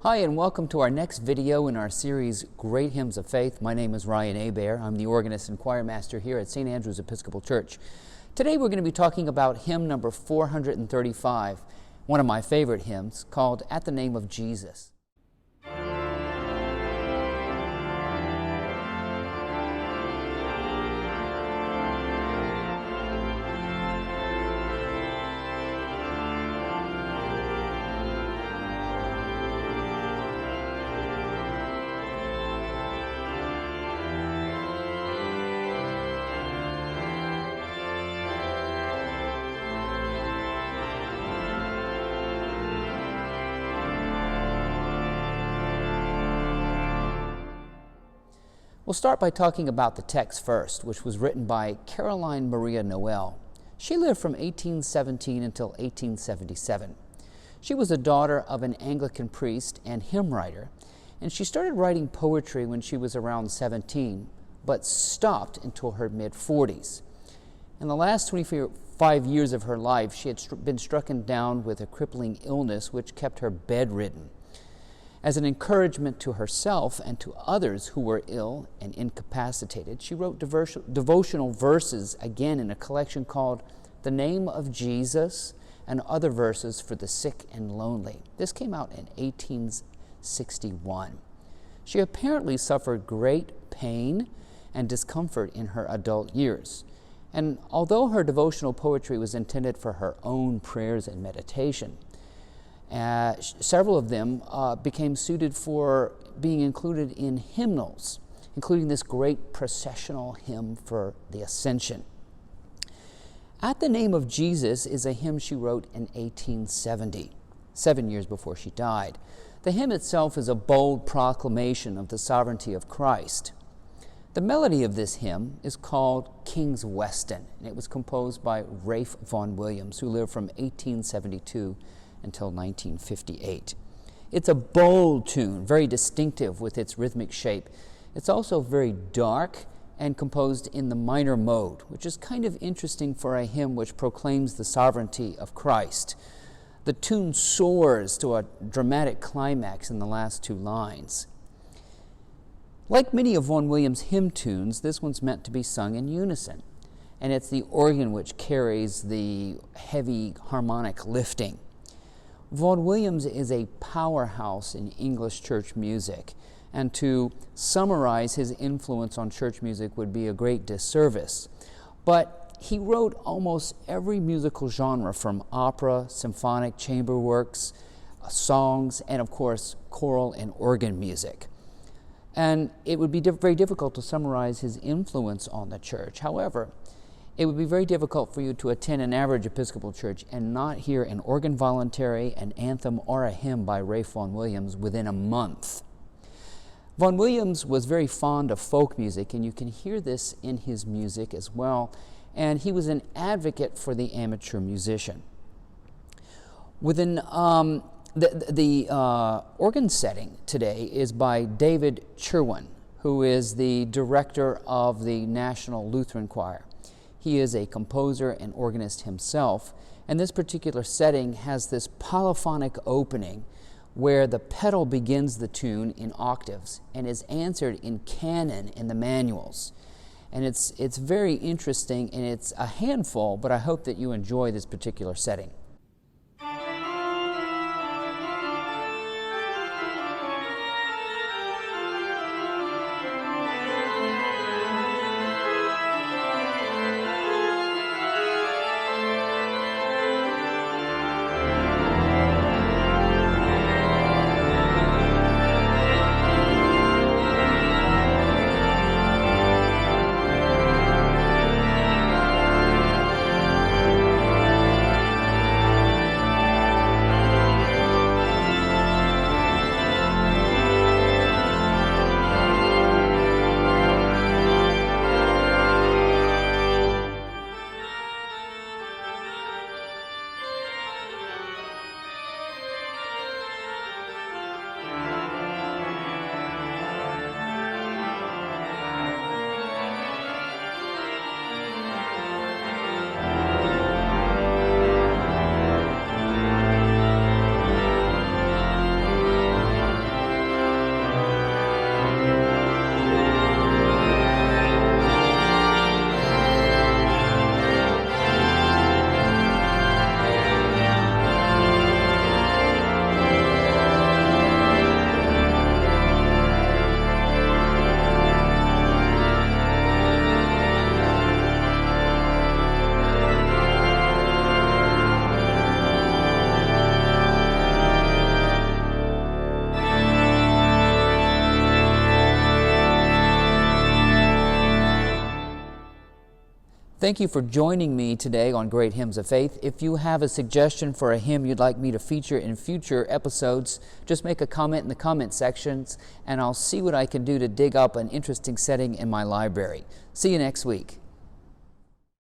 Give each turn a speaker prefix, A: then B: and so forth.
A: Hi, and welcome to our next video in our series, Great Hymns of Faith. My name is Ryan Hebert. I'm the organist and choirmaster here at St. Andrew's Episcopal Church. Today we're going to be talking about hymn number 435, one of my favorite hymns, called At the Name of Jesus. We'll start by talking about the text first, which was written by Caroline Maria Noel. She lived from 1817 until 1877. She was a daughter of an Anglican priest and hymn writer, and she started writing poetry when she was around 17, but stopped until her mid-40s. In the last 25 years of her life, she had been stricken down with a crippling illness which kept her bedridden. As an encouragement to herself and to others who were ill and incapacitated, she wrote devotional verses again in a collection called The Name of Jesus and Other Verses for the Sick and Lonely. This came out in 1861. She apparently suffered great pain and discomfort in her adult years. And although her devotional poetry was intended for her own prayers and meditation, several of them became suited for being included in hymnals, including this great processional hymn for the Ascension. At the Name of Jesus is a hymn she wrote in 1870, 7 years before she died. The hymn itself is a bold proclamation of the sovereignty of Christ. The melody of this hymn is called King's Weston, and it was composed by Ralph Vaughan Williams, who lived from 1872 until 1958. It's a bold tune, very distinctive with its rhythmic shape. It's also very dark and composed in the minor mode, which is kind of interesting for a hymn which proclaims the sovereignty of Christ. The tune soars to a dramatic climax in the last two lines. Like many of Vaughan Williams' hymn tunes, this one's meant to be sung in unison, and it's the organ which carries the heavy harmonic lifting. Vaughan Williams is a powerhouse in English church music, and to summarize his influence on church music would be a great disservice. But he wrote almost every musical genre, from opera, symphonic, chamber works, songs, and of course choral and organ music. And it would be very difficult to summarize his influence on the church. However, it would be very difficult for you to attend an average Episcopal church and not hear an organ voluntary, an anthem, or a hymn by Ralph Vaughan Williams within a month. Vaughan Williams was very fond of folk music, and you can hear this in his music as well, and he was an advocate for the amateur musician. Within the organ setting today is by David Cherwin, who is the director of the National Lutheran Choir. He is a composer and organist himself, and this particular setting has this polyphonic opening where the pedal begins the tune in octaves and is answered in canon in the manuals. And it's very interesting, and it's a handful, but I hope that you enjoy this particular setting. Thank you for joining me today on Great Hymns of Faith. If you have a suggestion for a hymn you'd like me to feature in future episodes, just make a comment in the comment sections, and I'll see what I can do to dig up an interesting setting in my library. See you next week.